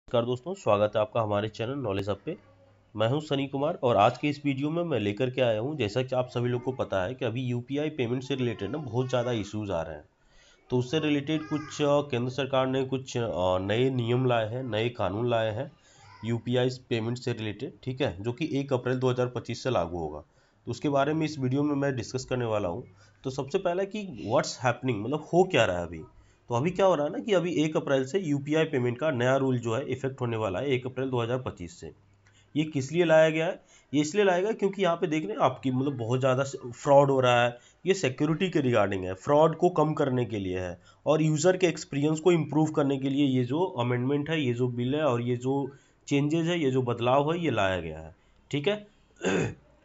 नमस्कार दोस्तों, स्वागत है आपका हमारे चैनल नॉलेज हब पे। मैं हूं सनी कुमार और आज के इस वीडियो में मैं लेकर के आया हूं, जैसा कि आप सभी लोग को पता है कि अभी यूपीआई पेमेंट से रिलेटेड ना बहुत ज़्यादा इश्यूज आ रहे हैं। तो उससे रिलेटेड कुछ केंद्र सरकार ने कुछ नए नियम लाए हैं, नए कानून लाए हैं यूपीआई पेमेंट से रिलेटेड, ठीक है, जो कि 1 अप्रैल 2025 से लागू होगा। तो उसके बारे में इस वीडियो में मैं डिस्कस करने वाला हूँ। तो सबसे पहले कि व्हाट्स हैपनिंग, मतलब हो क्या रहा है अभी। तो अभी क्या हो रहा है ना कि अभी 1 अप्रैल से यूपीआई पेमेंट का नया रूल जो है इफेक्ट होने वाला है 1 अप्रैल 2025 से। ये किस लिए लाया गया है? ये इसलिए लाया गया क्योंकि यहाँ पे देख रहे हैं आपकी मतलब बहुत ज़्यादा फ्रॉड हो रहा है। ये सिक्योरिटी के रिगार्डिंग है, फ्रॉड को कम करने के लिए है और यूज़र के एक्सपीरियंस को इम्प्रूव करने के लिए ये जो अमेंडमेंट है, ये जो बिल है और ये जो चेंजेज है, ये जो बदलाव है, ये लाया गया है। ठीक है।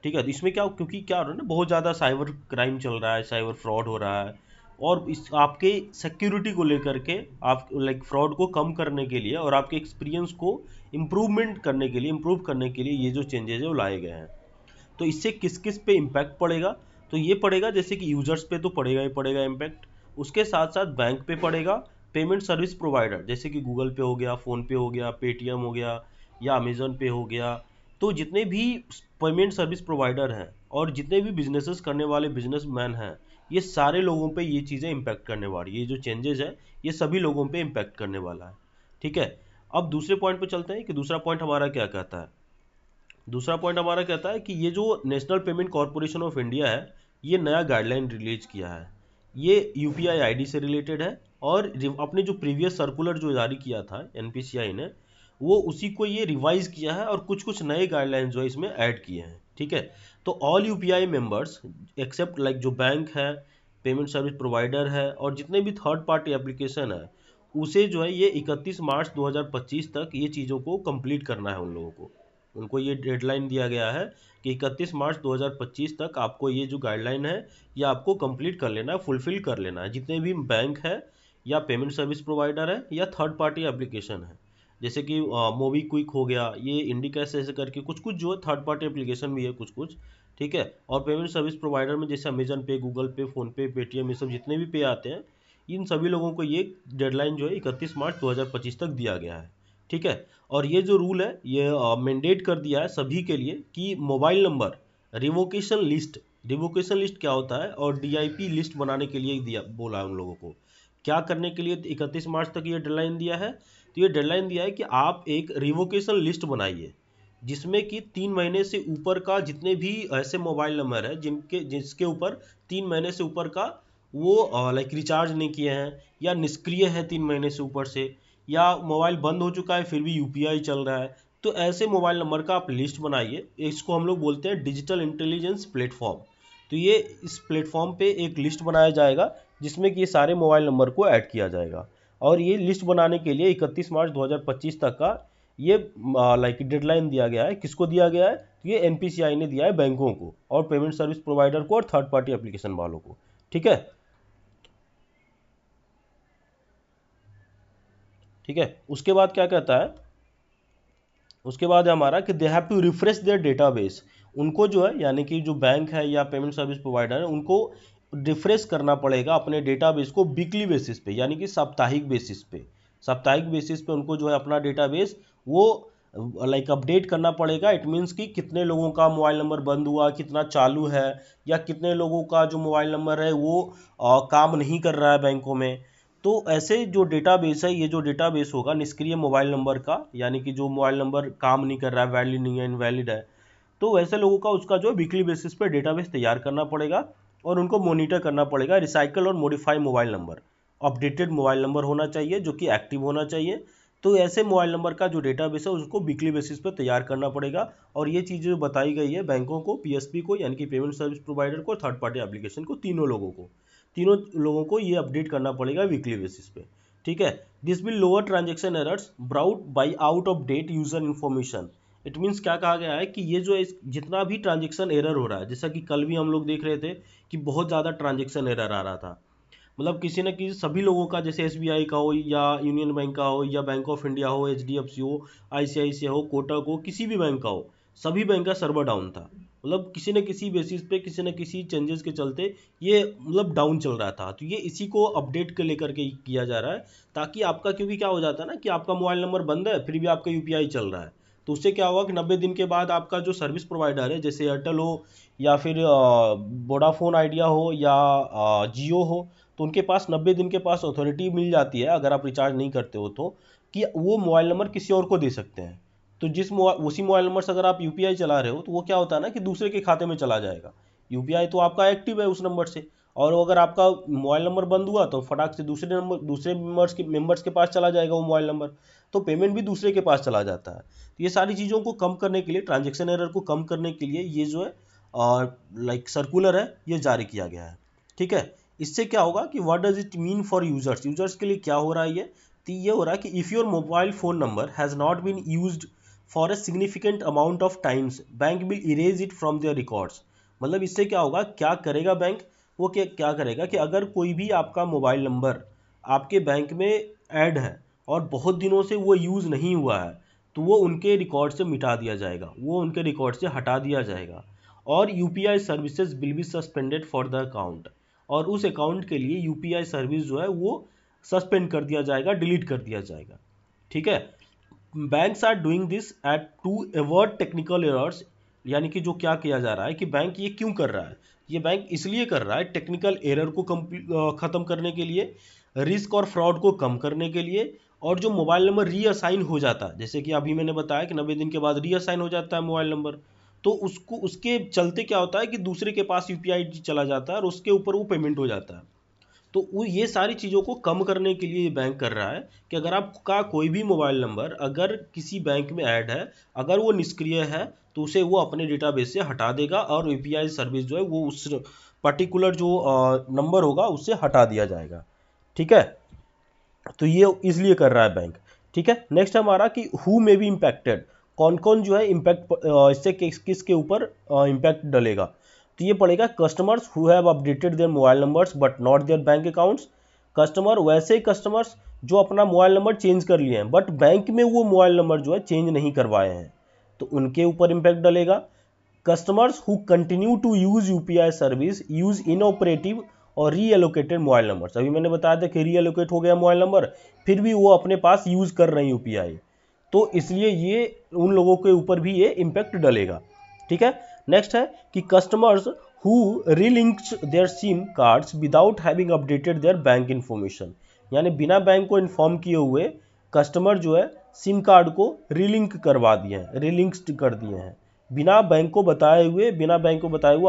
ठीक है, तो इसमें क्या, क्योंकि क्या हो रहा है ना, बहुत ज़्यादा साइबर क्राइम चल रहा है, साइबर फ्रॉड हो रहा है और इस आपके सिक्योरिटी को लेकर के, आप लाइक फ्रॉड को कम करने के लिए और आपके एक्सपीरियंस को इम्प्रूव करने के लिए ये जो चेंजेस है वो लाए गए हैं। तो इससे किस किस पे इम्पैक्ट पड़ेगा? तो ये पड़ेगा जैसे कि यूजर्स पे तो पड़ेगा ही पड़ेगा इम्पैक्ट। उसके साथ साथ बैंक पे पड़ेगा, पेमेंट सर्विस प्रोवाइडर जैसे कि गूगल पे हो गया, फ़ोन पे हो गया, पेटीएम हो गया या अमेजोन पे हो गया। तो जितने भी पेमेंट सर्विस प्रोवाइडर हैं और जितने भी बिजनेसेस करने वाले बिजनेसमैन हैं, ये सारे लोगों पे ये चीज़ें इम्पैक्ट करने वाली है। ये जो चेंजेस है ये सभी लोगों पे इम्पैक्ट करने वाला है। ठीक है। अब दूसरे पॉइंट पे चलते हैं कि दूसरा पॉइंट हमारा क्या कहता है। दूसरा पॉइंट हमारा कहता है कि ये जो national payment corporation of India है, ये नया गाइडलाइन रिलीज किया है। ये यूपीआई आईडी से रिलेटेड है और अपने जो प्रीवियस सर्कुलर जो जारी किया था एनपीसीआई ने, वो उसी को ये रिवाइज किया है और कुछ कुछ नए गाइडलाइंस जो है इसमें ऐड किए हैं। ठीक है। तो all UPI members except like जो बैंक है, पेमेंट सर्विस प्रोवाइडर है और जितने भी थर्ड पार्टी एप्लीकेशन है, उसे जो है ये 31 मार्च 2025 तक ये चीज़ों को कंप्लीट करना है उन लोगों को। उनको ये डेडलाइन दिया गया है कि 31 मार्च 2025 तक आपको ये जो गाइडलाइन है ये आपको कंप्लीट कर लेना है, फुलफिल कर लेना है। जितने भी बैंक है या पेमेंट सर्विस प्रोवाइडर है या थर्ड पार्टी एप्लीकेशन है, जैसे कि मोबी क्विक हो गया, ये इंडिकैश ऐसे करके कुछ कुछ जो है थर्ड पार्टी एप्लीकेशन भी है कुछ कुछ। ठीक है। और पेमेंट सर्विस प्रोवाइडर में जैसे अमेजन पे, गूगल पे, फ़ोन पे, पेटीएम, ये सब जितने भी पे आते हैं, इन सभी लोगों को ये डेडलाइन जो है 31 मार्च 2025 तक दिया गया है। ठीक है। और ये जो रूल है ये मैंडेट कर दिया है सभी के लिए कि मोबाइल नंबर रिवोकेशन लिस्ट क्या होता है और डीआईपी लिस्ट बनाने के लिए दिया, बोला है उन लोगों को। क्या करने के लिए 31 मार्च तक ये डेडलाइन दिया है? तो ये डेडलाइन दिया है कि आप एक रिवोकेशन लिस्ट बनाइए जिसमें कि 3 महीने से ऊपर का जितने भी ऐसे मोबाइल नंबर है जिसके ऊपर 3 महीने से ऊपर का वो लाइक रिचार्ज नहीं किए हैं या निष्क्रिय है 3 महीने से ऊपर से, या मोबाइल बंद हो चुका है फिर भी यूपीआई चल रहा है, तो ऐसे मोबाइल नंबर का आप लिस्ट बनाइए। इसको हम लोग बोलते हैं डिजिटल इंटेलिजेंस प्लेटफॉर्म। तो ये इस प्लेटफॉर्म पे एक लिस्ट बनाया जाएगा जिसमें कि ये सारे मोबाइल नंबर को ऐड किया जाएगा। और ये लिस्ट बनाने के लिए 31 मार्च 2025 तक का ये लाइक डेडलाइन दिया गया है। किसको दिया गया है? तो ये एनपीसीआई ने दिया है बैंकों को और पेमेंट सर्विस प्रोवाइडर को और थर्ड पार्टी एप्लीकेशन वालों को। ठीक है। ठीक है। उसके बाद क्या कहता है, उसके बाद है हमारा कि they have to refresh their database. उनको जो है यानी कि जो बैंक है या पेमेंट सर्विस प्रोवाइडर है उनको रिफ्रेश करना पड़ेगा अपने डेटाबेस को वीकली बेसिस पे, यानी कि साप्ताहिक बेसिस पे। साप्ताहिक बेसिस पे उनको जो है अपना डेटाबेस वो लाइक अपडेट करना पड़ेगा। इट मीन्स कि कितने लोगों का मोबाइल नंबर बंद हुआ, कितना चालू है, या कितने लोगों का जो मोबाइल नंबर है वो काम नहीं कर रहा है बैंकों में। तो ऐसे जो डेटाबेस है, ये जो डेटाबेस होगा निष्क्रिय मोबाइल नंबर का, यानी कि जो मोबाइल नंबर काम नहीं कर रहा है, वैलिड नहीं है, इनवैलिड है, तो वैसे लोगों का उसका जो है वीकली बेसिस पे डेटाबेस तैयार करना पड़ेगा और उनको मॉनिटर करना पड़ेगा। रिसाइकल और modify mobile number, updated mobile number होना चाहिए जो कि एक्टिव होना चाहिए। तो ऐसे मोबाइल नंबर का जो डेटाबेस है उसको वीकली बेसिस पे तैयार करना पड़ेगा। और ये चीज़ जो बताई गई है बैंकों को, पीएसपी को यानी कि पेमेंट सर्विस प्रोवाइडर को, थर्ड पार्टी एप्लीकेशन को, तीनों लोगों को ये अपडेट करना पड़ेगा वीकली बेसिस पे। ठीक है। This will lower transaction errors brought by out of date user information. It means क्या कहा गया है कि ये जो जितना भी ट्रांजेक्शन एरर हो रहा है, जैसा कि कल भी हम लोग देख रहे थे कि बहुत ज़्यादा ट्रांजेक्शन एरर आ रहा था, मतलब किसी न किसी सभी लोगों का, जैसे एसबीआई का हो या यूनियन बैंक का हो या बैंक ऑफ इंडिया हो, एचडीएफसी हो, आईसीआईसीआई हो, कोटक हो, किसी भी बैंक का हो, सभी बैंक का सर्वर डाउन था। मतलब किसी न किसी बेसिस पे, किसी न किसी चेंजेस के चलते ये मतलब डाउन चल रहा था। तो ये इसी को अपडेट के लेकर के किया जा रहा है, ताकि आपका, क्योंकि क्या हो जाता है ना कि आपका मोबाइल नंबर बंद है फिर भी आपका यूपीआई चल रहा है, तो उससे क्या होगा कि 90 दिन के बाद आपका जो सर्विस प्रोवाइडर है, जैसे एयरटेल हो या फिर वोडाफोन आइडिया हो या जियो हो, तो उनके पास 90 दिन के पास अथॉरिटी मिल जाती है, अगर आप रिचार्ज नहीं करते हो तो, कि वो मोबाइल नंबर किसी और को दे सकते हैं। तो उसी मोबाइल नंबर से अगर आप यूपीआई चला रहे हो तो वो क्या होता है ना कि दूसरे के खाते में चला जाएगा। यूपीआई तो आपका एक्टिव है उस नंबर से, और अगर आपका मोबाइल नंबर बंद हुआ तो फटाक से दूसरे मेंबर्स के पास चला जाएगा वो मोबाइल नंबर, तो पेमेंट भी दूसरे के पास चला जाता है। तो ये सारी चीज़ों को कम करने के लिए, ट्रांजेक्शन एरर को कम करने के लिए, ये जो है लाइक सर्कुलर है ये जारी किया गया है। ठीक है, इससे क्या होगा कि what does it mean for users के लिए क्या हो रहा है ये, तो ये हो रहा है कि if your mobile phone number has not been used for a significant amount of times, bank will erase it from their records. मतलब इससे क्या होगा, क्या करेगा बैंक, वो क्या करेगा कि अगर कोई भी आपका मोबाइल नंबर आपके बैंक में ऐड है और बहुत दिनों से वो यूज़ नहीं हुआ है, तो वो उनके रिकॉर्ड से मिटा दिया जाएगा, वो उनके रिकॉर्ड से हटा दिया जाएगा, और UPI services will be suspended for the account, और उस अकाउंट के लिए यूपीआई सर्विस जो है वो सस्पेंड कर दिया जाएगा, डिलीट कर दिया जाएगा। ठीक है, banks are doing this at to avoid technical errors, यानी कि जो क्या किया जा रहा है कि बैंक ये क्यों कर रहा है, ये बैंक इसलिए कर रहा है टेक्निकल एरर को ख़त्म करने के लिए, रिस्क और फ्रॉड को कम करने के लिए, और जो मोबाइल नंबर रीअसाइन हो जाता है, जैसे कि अभी मैंने बताया कि 90 दिन के बाद रीअसाइन हो जाता है मोबाइल नंबर, तो उसको, उसके चलते क्या होता है कि दूसरे के पास यूपीआई चला जाता है और उसके ऊपर वो पेमेंट हो जाता है। तो वो ये सारी चीज़ों को कम करने के लिए ये बैंक कर रहा है कि अगर आपका कोई भी मोबाइल नंबर अगर किसी बैंक में ऐड है, अगर वो निष्क्रिय है, तो उसे वो अपने डेटाबेस से हटा देगा, और यूपीआई सर्विस जो है वो उस पर्टिकुलर जो नंबर होगा उससे हटा दिया जाएगा। ठीक है, तो ये इसलिए कर रहा है बैंक। ठीक है, नेक्स्ट हमारा कि हु मे बी इम्पैक्टेड, कौन कौन जो है इम्पैक्ट, इससे किसके ऊपर इम्पैक्ट डलेगा, तो ये पड़ेगा customers who have updated there mobile numbers but not there bank accounts. Customer, वैसे ही कस्टमर्स जो अपना मोबाइल नंबर चेंज कर लिए हैं बट बैंक में वो मोबाइल नंबर जो है चेंज नहीं करवाए हैं, तो उनके ऊपर इम्पैक्ट डलेगा। Customers who continue to use UPI service use inoperative और रीएलोकेटेड मोबाइल नंबर्स, अभी मैंने बताया था कि रीएलोकेट हो गया मोबाइल नंबर, फिर भी वो अपने पास यूज़ कर रहे हैं यूपीआई, तो इसलिए ये उन लोगों के ऊपर भी ये इम्पैक्ट डलेगा। ठीक है, नेक्स्ट है कि customers who relinks their SIM cards without having updated their bank information, यानी बिना बैंक को इन्फॉर्म किए हुए कस्टमर जो है सिम कार्ड को रीलिंक करवा दिए हैं, रीलिंक्स कर दिए हैं, बिना बैंक को बताए हुए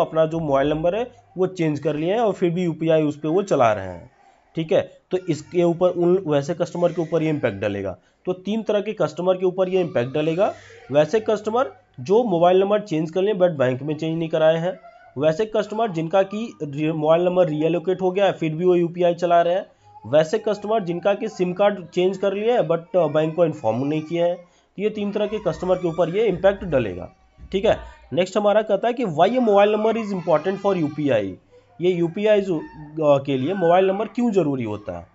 अपना जो मोबाइल नंबर है वो चेंज कर लिए हैं, और फिर भी यूपीआई उस पर वो चला रहे हैं। ठीक है, तो इसके ऊपर उन वैसे कस्टमर के ऊपर ये इम्पैक्ट डलेगा। तो 3 तरह के कस्टमर के ऊपर ये इम्पैक्ट डलेगा। वैसे कस्टमर जो मोबाइल नंबर चेंज कर लिए बट बैंक में चेंज नहीं कराए हैं, वैसे कस्टमर जिनका कि मोबाइल नंबर रीएलोकेट हो गया है फिर भी वो यूपीआई चला रहे हैं, वैसे कस्टमर जिनका कि सिम कार्ड चेंज कर लिए हैं बट बैंक को इन्फॉर्म नहीं किया है। तो ये 3 तरह के कस्टमर के ऊपर ये इम्पैक्ट डलेगा। ठीक है, नेक्स्ट हमारा कहता है कि why a mobile number is important for UPI, ये यूपीआई के लिए मोबाइल नंबर क्यों ज़रूरी होता है,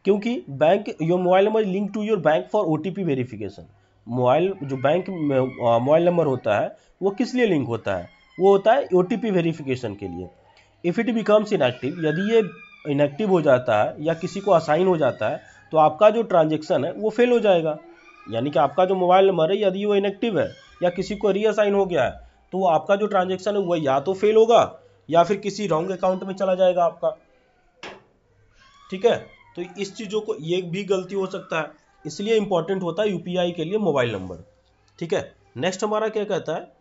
क्योंकि bank your mobile number link to your bank for OTP verification. Mobile जो बैंक में मोबाइल नंबर होता है वो किस लिए लिंक होता है, वो होता है ओटीपी वेरिफिकेशन के लिए। इफ़ इट बिकम्स इनएक्टिव, यदि ये इनएक्टिव हो जाता है या किसी को असाइन हो जाता है तो आपका जो ट्रांजेक्शन है वो फेल हो जाएगा, यानी कि आपका जो मोबाइल नंबर है यदि वो इनएक्टिव है या किसी को रीअसाइन हो गया है तो वो आपका जो ट्रांजेक्शन है वो या तो फेल होगा या फिर किसी रॉन्ग अकाउंट में चला जाएगा आपका। ठीक है, तो इस चीज़ों को, ये भी गलती हो सकता है, इसलिए इंपॉर्टेंट होता है यूपीआई के लिए मोबाइल नंबर। ठीक है, नेक्स्ट हमारा क्या कहता है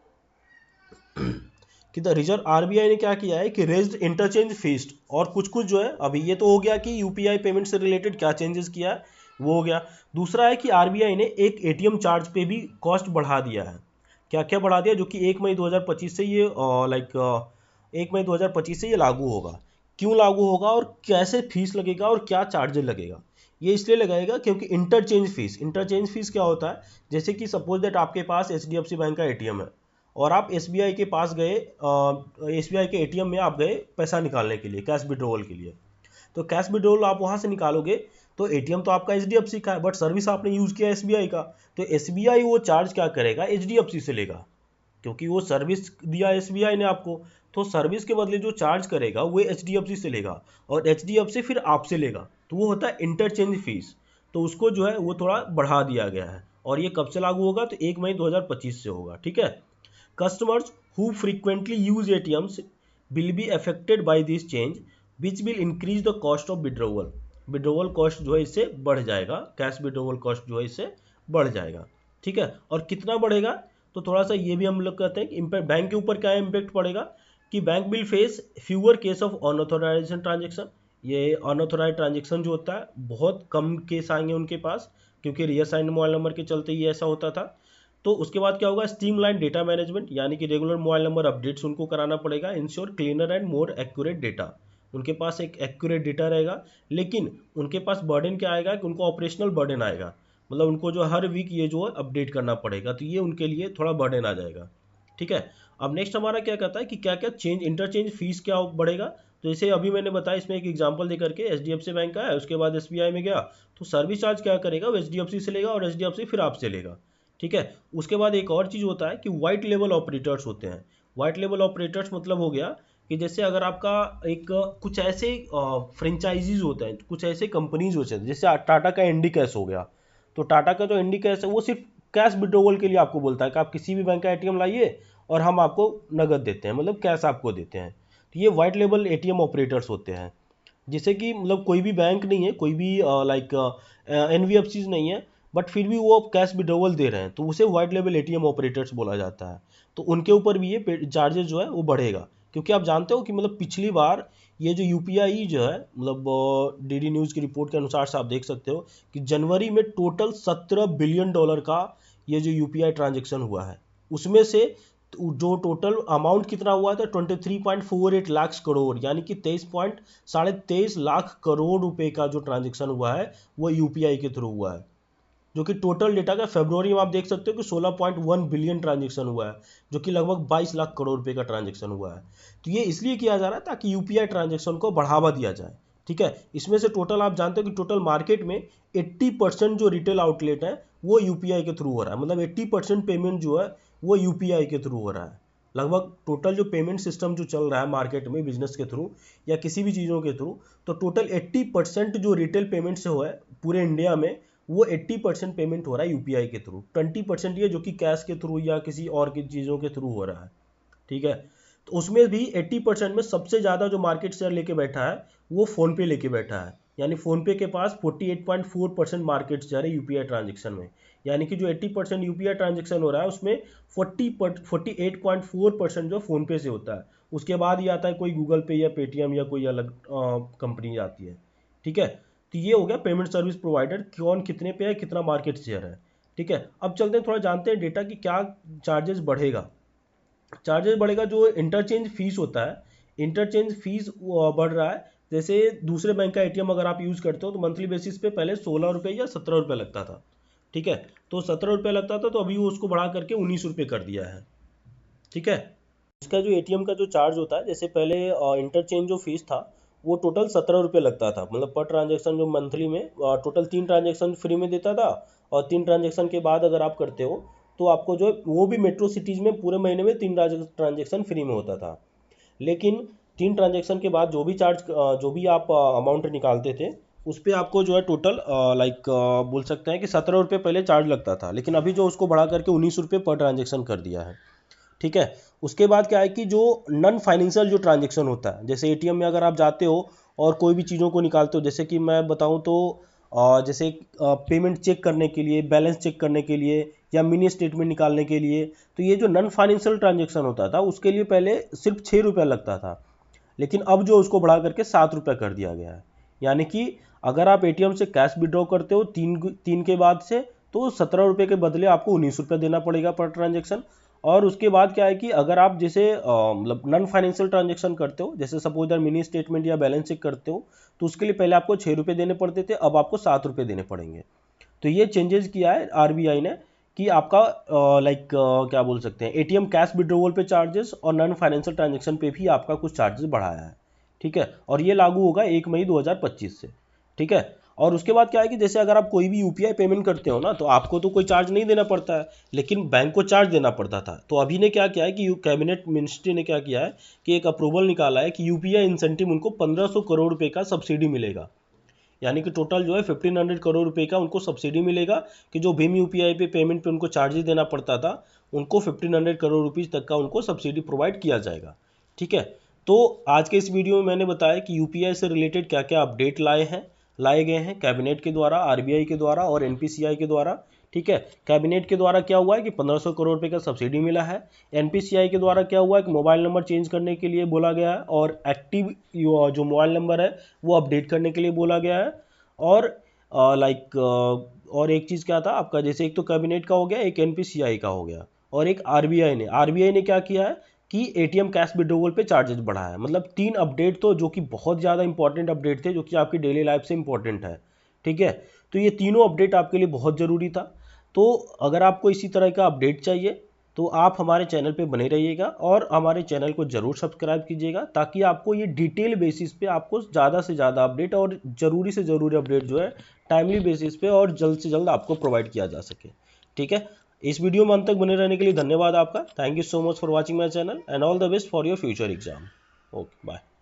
कि द रिजर्व आरबीआई ने क्या किया है कि रेज्ड इंटरचेंज फीस, और कुछ कुछ जो है, अभी ये तो हो गया कि यूपीआई पेमेंट से रिलेटेड क्या चेंजेस किया है वो हो गया। दूसरा है कि आरबीआई ने एक एटीएम चार्ज पे भी कॉस्ट बढ़ा दिया है। क्या क्या बढ़ा दिया, जो कि 1 मई 2025 से ये 1 मई 2025 से ये लागू होगा। क्यों लागू होगा और कैसे फीस लगेगा और क्या चार्जेस लगेगा, ये इसलिए लगाएगा क्योंकि इंटरचेंज फीस क्या होता है, जैसे कि सपोज दैट आपके पास एचडीएफसी बैंक का एटीएम है और आप एसबीआई के पास गए, एसबीआई के एटीएम में आप गए पैसा निकालने के लिए, कैश विड्रॉवल के लिए, तो कैश विड्रॉवल आप वहाँ से निकालोगे तो एटीएम तो आपका एचडीएफसी का है बट सर्विस आपने यूज़ किया एसबीआई का, तो एसबीआई वो चार्ज क्या करेगा, एचडीएफसी से लेगा। क्योंकि वो सर्विस दिया एसबीआई ने आपको, तो सर्विस के बदले जो चार्ज करेगा वो एचडीएफसी से लेगा और एचडीएफसी फिर आपसे लेगा, तो वो होता है इंटरचेंज फीस। तो उसको जो है वो थोड़ा बढ़ा दिया गया है और ये कब से लागू होगा, तो 1 मई 2025 से होगा। ठीक है। Customers who frequently use ATMs will be affected by this change, which will increase the cost of withdrawal. Withdrawal cost जो है इससे बढ़ जाएगा, कैश विड्रोवल कॉस्ट जो है इससे बढ़ जाएगा। ठीक है। और कितना बढ़ेगा, तो थोड़ा सा ये भी हम लोग कहते हैं कि इम्पैक्ट बैंक के ऊपर क्या इम्पैक्ट पड़ेगा, कि bank will face fewer case of unauthorisation transaction. ये अनऑथोराइज ट्रांजेक्शन जो होता है बहुत कम केस आएंगे उनके पास, क्योंकि रीअसाइंड मोबाइल नंबर के चलते ये ऐसा होता था। तो उसके बाद क्या होगा, स्ट्रीमलाइन डेटा मैनेजमेंट, यानी कि रेगुलर मोबाइल नंबर अपडेट्स उनको कराना पड़ेगा। Ensure cleaner and more accurate data, उनके पास एक एक्यूरेट डेटा रहेगा, लेकिन उनके पास बर्डन क्या आएगा कि उनको ऑपरेशनल बर्डन आएगा, मतलब उनको जो हर वीक ये जो है अपडेट करना पड़ेगा, तो ये उनके लिए थोड़ा बर्डन आ जाएगा। ठीक है। अब नेक्स्ट हमारा क्या कहता है कि क्या क्या चेंज, इंटरचेंज फीस क्या बढ़ेगा। तो जैसे अभी मैंने बताया, इसमें एक एग्जांपल दे करके एचडीएफसी बैंक का है, उसके बाद एसबीआई में गया, तो सर्विस चार्ज क्या करेगा, वो एचडीएफसी से लेगा और एचडीएफसी फिर आपसे लेगा। ठीक है। उसके बाद एक और चीज़ होता है कि वाइट लेवल ऑपरेटर्स होते हैं। वाइट लेवल ऑपरेटर्स मतलब हो गया कि जैसे अगर आपका एक कुछ ऐसे फ्रेंचाइजीज होते हैं, कुछ ऐसे कंपनीज होते हैं, जैसे टाटा का इंडिकैश हो गया, तो टाटा का जो इंडिकैश है वो सिर्फ कैश विड्रोवल के लिए आपको बोलता है कि आप किसी भी बैंक का एटीएम लाइए और हम आपको नगद देते हैं, मतलब कैश आपको देते हैं। तो ये वाइट लेवल एटीएम ऑपरेटर्स होते हैं, जिसे कि मतलब कोई भी बैंक नहीं है, कोई भी लाइक एनबीएफसीज नहीं है, बट फिर भी वो कैश विड्रोवल दे रहे हैं, तो उसे वाइट लेवल एटीएम ऑपरेटर्स बोला जाता है। तो उनके ऊपर भी ये चार्जेस जो है वो बढ़ेगा, क्योंकि आप जानते हो कि मतलब पिछली बार ये जो यूपीआई जो है, मतलब डीडी न्यूज़ की रिपोर्ट के अनुसार से आप देख सकते हो कि जनवरी में टोटल $17 बिलियन का ये जो यूपीआई ट्रांजेक्शन हुआ है, उसमें से जो टोटल अमाउंट कितना हुआ था 23.48 लाख करोड़, यानी कि 23.23 लाख करोड़ रुपए का जो ट्रांजेक्शन हुआ है वो यूपीआई के थ्रू हुआ है। जो कि टोटल डेटा का फरवरी में आप देख सकते हो कि 16.1 बिलियन ट्रांजेक्शन हुआ है, जो कि लगभग 22 लाख करोड़ रुपए का ट्रांजेक्शन हुआ है। तो ये इसलिए किया जा रहा है ताकि यूपीआई ट्रांजेक्शन को बढ़ावा दिया जाए। ठीक है। इसमें से टोटल आप जानते हो कि टोटल मार्केट में 80% जो रिटेल आउटलेट है वो यूपीआई के थ्रू हो रहा है, मतलब 80% पेमेंट जो है वो यूपीआई के थ्रू हो रहा है। लगभग टोटल जो पेमेंट सिस्टम जो चल रहा है मार्केट में बिजनेस के थ्रू या किसी भी चीज़ों के थ्रू, तो टोटल 80% जो रिटेल पेमेंट से हुआ है पूरे इंडिया में, वो 80% पेमेंट हो रहा है यूपीआई के थ्रू। 20% ये जो कि कैश के थ्रू या किसी और की चीज़ों के थ्रू हो रहा है। ठीक है। तो उसमें भी 80% में सबसे ज़्यादा जो मार्केट शेयर लेके बैठा है वो फ़ोनपे लेके बैठा है, यानी फ़ोनपे के पास 48.4% मार्केट शेयर है यूपीआई ट्रांजेक्शन में। यानी कि जो 80% यूपीआई ट्रांजेक्शन हो रहा है उसमें 48.4% जो फ़ोनपे से होता है, उसके बाद ही आता है कोई गूगल पे या पेटीएम या कोई अलग कंपनी आती है। ठीक है। तो ये हो गया पेमेंट सर्विस प्रोवाइडर, कौन कितने पे है, कितना मार्केट शेयर है। ठीक है। अब चलते हैं थोड़ा जानते हैं डेटा की क्या चार्जेस बढ़ेगा। चार्जेस बढ़ेगा, जो इंटरचेंज फीस होता है, इंटरचेंज फीस बढ़ रहा है। जैसे दूसरे बैंक का एटीएम अगर आप यूज़ करते हो तो मंथली बेसिस पे पहले 16 रुपये या 17 रुपये लगता था। ठीक है। तो 17 रुपये लगता था, तो अभी वो उसको बढ़ा करके 19 रुपये कर दिया है। ठीक है। इसका जो एटीएम का जो चार्ज होता है, जैसे पहले इंटरचेंज जो फीस था वो टोटल 17 रुपये लगता था, मतलब पर ट्रांजेक्शन जो मंथली में टोटल 3 ट्रांजेक्शन फ्री में देता था, और 3 ट्रांजेक्शन के बाद अगर आप करते हो तो आपको जो वो भी मेट्रो सिटीज़ में पूरे महीने में 3 ट्रांजेक्शन फ्री में होता था। लेकिन 3 ट्रांजेक्शन के बाद जो भी चार्ज जो भी आप अमाउंट निकालते थे उस पर आपको जो है टोटल लाइक बोल सकते हैं कि 17 रुपये पहले चार्ज लगता था, लेकिन अभी जो उसको बढ़ा करके 19 रुपये पर ट्रांजेक्शन कर दिया है। ठीक है। उसके बाद क्या है कि जो नॉन फाइनेंशियल जो ट्रांजेक्शन होता है, जैसे एटीएम में अगर आप जाते हो और कोई भी चीज़ों को निकालते हो, जैसे कि मैं बताऊं तो जैसे पेमेंट चेक करने के लिए, बैलेंस चेक करने के लिए या मिनी स्टेटमेंट निकालने के लिए, तो ये जो नॉन फाइनेंशियल ट्रांजेक्शन होता था उसके लिए पहले सिर्फ 6 रुपये लगता था, लेकिन अब जो उसको बढ़ा करके 7 रुपये कर दिया गया है। यानी कि अगर आप एटीएम से कैश विड्रॉ करते हो तीन के बाद से, तो 17 रुपये के बदले आपको 19 रुपये देना पड़ेगा पर ट्रांजेक्शन। और उसके बाद क्या है कि अगर आप जैसे मतलब नॉन फाइनेंशियल ट्रांजेक्शन करते हो, जैसे सपोज दैट मिनी स्टेटमेंट या बैलेंस चेक करते हो, तो उसके लिए पहले आपको 6 रुपये देने पड़ते थे, अब आपको 7 रुपये देने पड़ेंगे। तो ये चेंजेस किया है आरबीआई ने कि आपका लाइक क्या बोल सकते हैं, एटीएम कैश विड्रोवल पे चार्जेस और नॉन फाइनेंशियल ट्रांजेक्शन पे भी आपका कुछ चार्जेस बढ़ाया है। ठीक है। और ये लागू होगा 1 मई 2025 से। ठीक है। और उसके बाद क्या है कि जैसे अगर आप कोई भी यूपीआई पेमेंट करते हो ना, तो आपको तो कोई चार्ज नहीं देना पड़ता है, लेकिन बैंक को चार्ज देना पड़ता था। तो अभी ने क्या किया है कि कैबिनेट मिनिस्ट्री ने क्या किया है कि एक अप्रूवल निकाला है कि यूपीआई इंसेंटिव उनको 1500 करोड़ रुपए का सब्सिडी मिलेगा। यानी कि टोटल जो है 1500 करोड़ रुपए का उनको सब्सिडी मिलेगा, कि जो भीम यूपीआई पे पेमेंट पे उनको चार्जेस देना पड़ता था, उनको 1500 करोड़ रुपीज़ तक का उनको सब्सिडी प्रोवाइड किया जाएगा। ठीक है। तो आज के इस वीडियो में मैंने बताया कि यूपीआई से रिलेटेड क्या क्या अपडेट लाए गए हैं कैबिनेट के द्वारा, आरबीआई के द्वारा और एनपीसीआई के द्वारा। ठीक है। कैबिनेट के द्वारा क्या हुआ है कि 1500 करोड़ रुपए का सब्सिडी मिला है। एनपीसीआई के द्वारा क्या हुआ है कि मोबाइल नंबर चेंज करने के लिए बोला गया है, और एक्टिव जो मोबाइल नंबर है वो अपडेट करने के लिए बोला गया है। और और एक चीज़ क्या था आपका, जैसे एक तो कैबिनेट का हो गया, एक एनपीसीआई का हो गया, और एक आरबीआई ने क्या किया है कि एटीएम कैश विड्रॉवल पे चार्जेस बढ़ाया है। मतलब 3 अपडेट तो जो कि बहुत ज़्यादा इंपॉर्टेंट अपडेट थे, जो कि आपकी डेली लाइफ से इंपॉर्टेंट है। ठीक है। तो ये तीनों अपडेट आपके लिए बहुत ज़रूरी था। तो अगर आपको इसी तरह का अपडेट चाहिए तो आप हमारे चैनल पे बने रहिएगा, और हमारे चैनल को ज़रूर सब्सक्राइब कीजिएगा, ताकि आपको ये डिटेल बेसिस पे आपको ज़्यादा से ज़्यादा अपडेट और ज़रूरी से ज़रूरी अपडेट जो है टाइमली बेसिस पे और जल्द से जल्द आपको प्रोवाइड किया जा सके। ठीक है। इस वीडियो में अंत तक बने रहने के लिए धन्यवाद आपका। Thank you so much for watching my channel, and all the best for your future exam. Okay, bye.